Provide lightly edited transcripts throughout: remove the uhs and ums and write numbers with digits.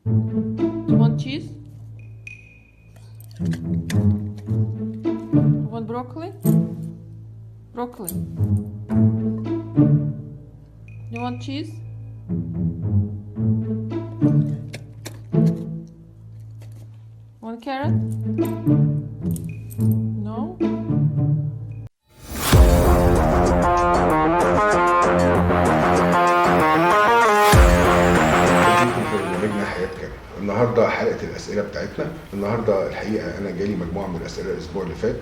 Do you want cheese? You want broccoli? Broccoli. You want cheese? Want carrot? No? برنامجنا حياة كريم. النهارده حلقة الأسئلة بتاعتنا. النهارده الحقيقة أنا جالي مجموعة من الأسئلة الأسبوع اللي فات،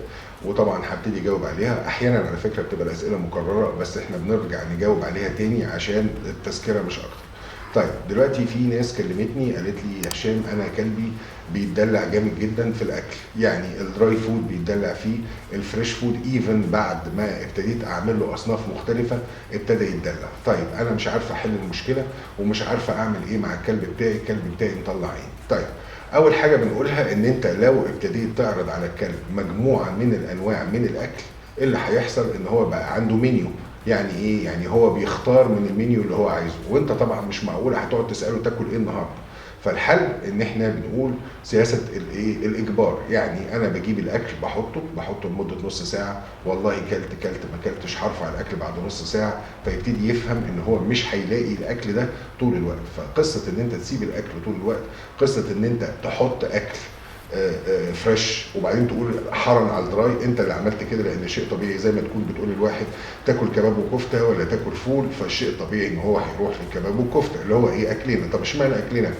وطبعا هبتدي أجاوب عليها. أحيانا على فكرة بتبقى الأسئلة مكررة، بس إحنا بنرجع نجاوب عليها تاني عشان التذكرة مش أكتر. طيب دلوقتي في ناس كلمتني قالت لي يا هشام انا كلبي بيتدلع جامد جدا في الاكل، يعني الدراي فود بيتدلع فيه، الفريش فود ايفن بعد ما ابتديت اعمل له اصناف مختلفه ابتدى يتدلع. طيب انا مش عارفه احل المشكله ومش عارفه اعمل ايه مع الكلب بتاعي، الكلب بتاعي مطلع ايه؟ طيب اول حاجه بنقولها ان انت لو ابتديت تعرض على الكلب مجموعه من الانواع من الاكل، اللي هيحصل ان هو بقى عنده منيو. يعني ايه؟ يعني هو بيختار من المنيو اللي هو عايزه، وانت طبعا مش معقوله هتقعد تساله تاكل ايه النهارده. فالحل ان احنا بنقول سياسه الايه؟ الاجبار. يعني انا بجيب الاكل بحطه لمده نص ساعه، والله كلت ما كلتش هرفع الاكل بعد نص ساعه، فيبتدي يفهم ان هو مش هيلاقي الاكل ده طول الوقت. فقصه ان انت تسيب الاكل طول الوقت، قصه ان انت تحط اكل فريش وبعدين تقول حرن على الدراي، انت اللي عملت كده، لان شيء طبيعي زي ما تكون بتقول الواحد تاكل كباب وكفته ولا تاكل فول، فالشيء طبيعي ان هو هيروح للكباب والكفته اللي هو ايه؟ اكلنا. طب اشمعنى اكلنا؟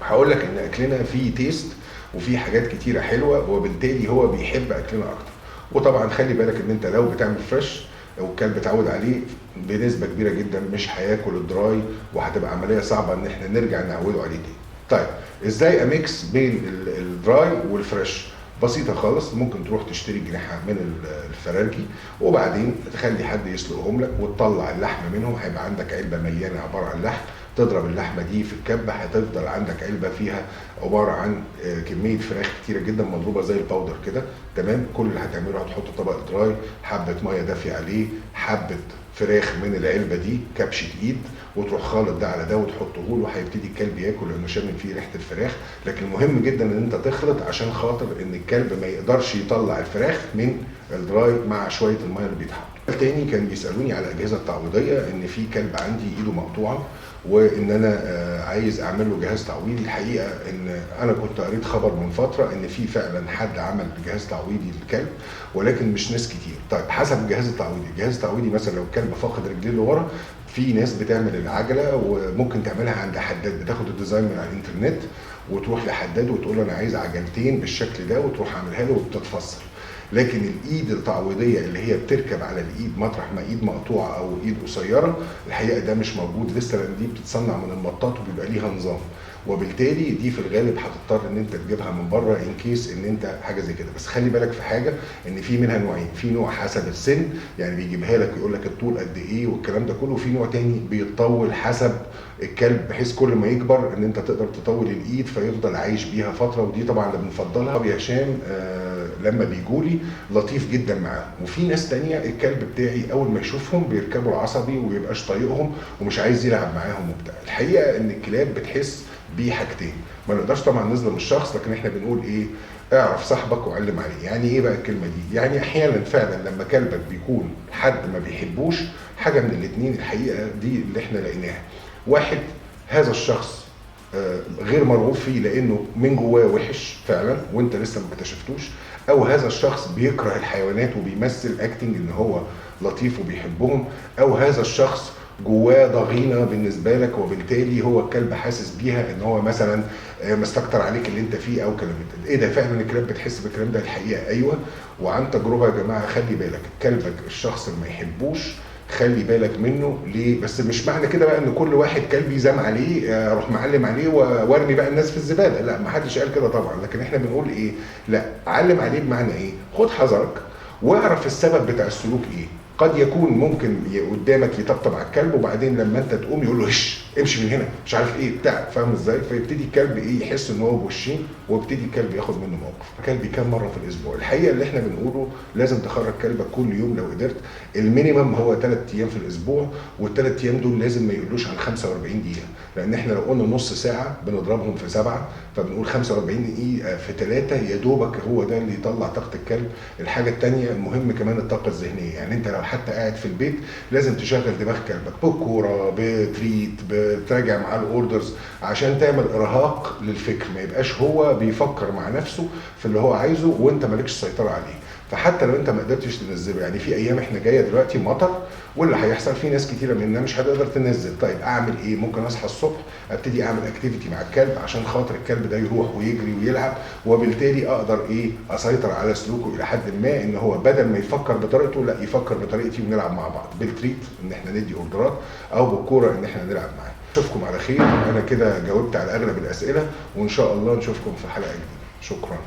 هقول لك ان اكلنا فيه تيست وفيه حاجات كتيره حلوه، وبالتالي هو بيحب اكلنا اكتر. وطبعا خلي بالك ان انت لو بتعمل فريش والكلب اتعود عليه بنسبه كبيره جدا مش هياكل الدراي، وهتبقى عمليه صعبه ان احنا نرجع نعوده عليه تاني. طيب ازاي اميكس بين الدراي والفريش؟ بسيطه خالص، ممكن تروح تشتري جناحه من الفرارجي وبعدين تخلي حد يسلقهم لك وتطلع اللحم منهم، هيبقى عندك علبه مليانه عباره عن لحم. تضرب اللحمه دي في الكبه، هتفضل عندك علبه فيها عباره عن كميه فراخ كتيره جدا مضروبه زي الباودر كده. تمام. كل اللي هتعمله هتحط طبق دراي، حبه ميه دافيه عليه، حبه فراخ من العلبه دي، كبشه ايد، وتروح خالط ده على ده وتحطه له، هيبتدي الكلب ياكل لانه شامم فيه ريحه الفراخ. لكن مهم جدا ان انت تخلط عشان خاطر ان الكلب ما يقدرش يطلع الفراخ من الدراي مع شويه الميه اللي بيتحطوا. تاني كان بيسالوني على الاجهزه التعويضيه، ان في كلب عندي ايده مقطوعه وان انا عايز اعمل له جهاز تعويضي. الحقيقه ان انا كنت قريت خبر من فتره ان في فعلا حد عمل جهاز تعويضي للكلب، ولكن مش ناس كتير. طيب حسب الجهاز التعويضي، الجهاز التعويضي مثلا لو الكلب فاقد رجليه اللي ورا، في ناس بتعمل العجله وممكن تعملها عند حداد، بتاخد الديزاين من على الانترنت وتروح لحداد وتقول له انا عايز عجلتين بالشكل ده، وتروح عاملها له وبتتفصل. لكن الايد التعويضيه اللي هي بتركب على الايد مطرح ما ايد مقطوعه او ايد قصيره، الحقيقه ده مش موجود لسه، لان دي بتتصنع من المطاط وبيبقى ليها نظام، وبالتالي دي في الغالب هتضطر ان انت تجيبها من بره ان كيس ان انت حاجه زي كده. بس خلي بالك في حاجه، ان في منها نوعين، في نوع حسب السن يعني بيجيبها لك ويقول لك الطول قد ايه والكلام ده كله، وفي نوع تاني بيتطول حسب الكلب بحيث كل ما يكبر ان انت تقدر تطول الايد فيفضل عايش بيها فتره، ودي طبعا اللي بنفضلها. يا هشام لما بيجولي لطيف جدا معاهم، وفي ناس تانية الكلب بتاعي اول ما يشوفهم بيركبوا العصبي وميبقاش طايقهم ومش عايز يلعب معاهم وبتاع. الحقيقه ان الكلاب بتحس بحاجتين، ما نقدرش طبعا نظلم الشخص، لكن احنا بنقول ايه؟ اعرف صاحبك وعلم عليه. يعني ايه بقى الكلمه دي؟ يعني احيانا فعلا لما كلبك بيكون حد ما بيحبوش، حاجه من الاثنين الحقيقه دي اللي احنا لقيناها. واحد، هذا الشخص غير مرغوب فيه لانه من جواه وحش فعلا وانت لسه ما اكتشفتوش، او هذا الشخص بيكره الحيوانات وبيمثل اكتنج ان هو لطيف وبيحبهم، او هذا الشخص جواه ضغينه بالنسبه لك وبالتالي هو الكلب حاسس بيها ان هو مثلا مستكتر عليك اللي انت فيه او كلام ده. ايه ده؟ فعلا الكلاب بتحس بالكلام ده؟ الحقيقه ايوه، وعن تجربه يا جماعه. خلي بالك كلبك الشخص اللي ما يحبوش خلي بالك منه ليه، بس مش معنى كده بقى ان كل واحد كلبي زام عليه اروح معلم عليه وارمي بقى الناس في الزباله، لا ما حدش قال كده طبعا. لكن احنا بنقول ايه؟ لا، علم عليه بمعنى ايه؟ خد حذرك واعرف السبب بتاع السلوك ايه. قد يكون ممكن قدامك يطبطب على الكلب، وبعدين لما انت تقوم يقول له امشي من هنا مش عارف ايه بتاع، فاهم ازاي؟ فيبتدي الكلب يحس ان هو بوشين، ويبتدي الكلب ياخد منه موقف. كلبي كام مره في الاسبوع؟ الحقيقه اللي احنا بنقوله لازم تخرج كلبك كل يوم لو قدرت. المينيمم هو 3 ايام في الاسبوع، والثلاث ايام دول لازم ما يقلوش عن 45 دقيقه، لان احنا لو قلنا نص ساعه بنضربهم في 7، فبنقول 45 دقيقه في 3 يا دوبك هو ده اللي يطلع طاقه الكلب. الحاجه الثانيه المهم كمان الطاقه الذهنيه، يعني انت لو حتى قاعد في البيت لازم تشغل دماغ كلبك بالكوره، بتريت، بتراجع معاه الاوردرز، عشان تعمل ارهاق للفكر، ما يبقاش هو بيفكر مع نفسه في اللي هو عايزه وانت مالكش سيطره عليه. فحتى لو انت ما قدرتش تنزله، يعني في ايام احنا جايه دلوقتي مطر، واللي هيحصل في ناس كتيره مننا مش هتقدر تنزل، طيب اعمل ايه؟ ممكن اصحى الصبح ابتدي اعمل اكتيفيتي مع الكلب عشان خاطر الكلب ده يروح ويجري ويلعب، وبالتالي اقدر اسيطر على سلوكه الى حد ما، ان هو بدل ما يفكر بطريقته لا يفكر بطريقتي، ونلعب مع بعض بالتريت ان احنا ندي اوردرات، او بالكوره ان احنا نلعب معاه. اشوفكم على خير، انا كده جاوبت على اغلب الاسئله، وان شاء الله نشوفكم في حلقه جديده. شكرا.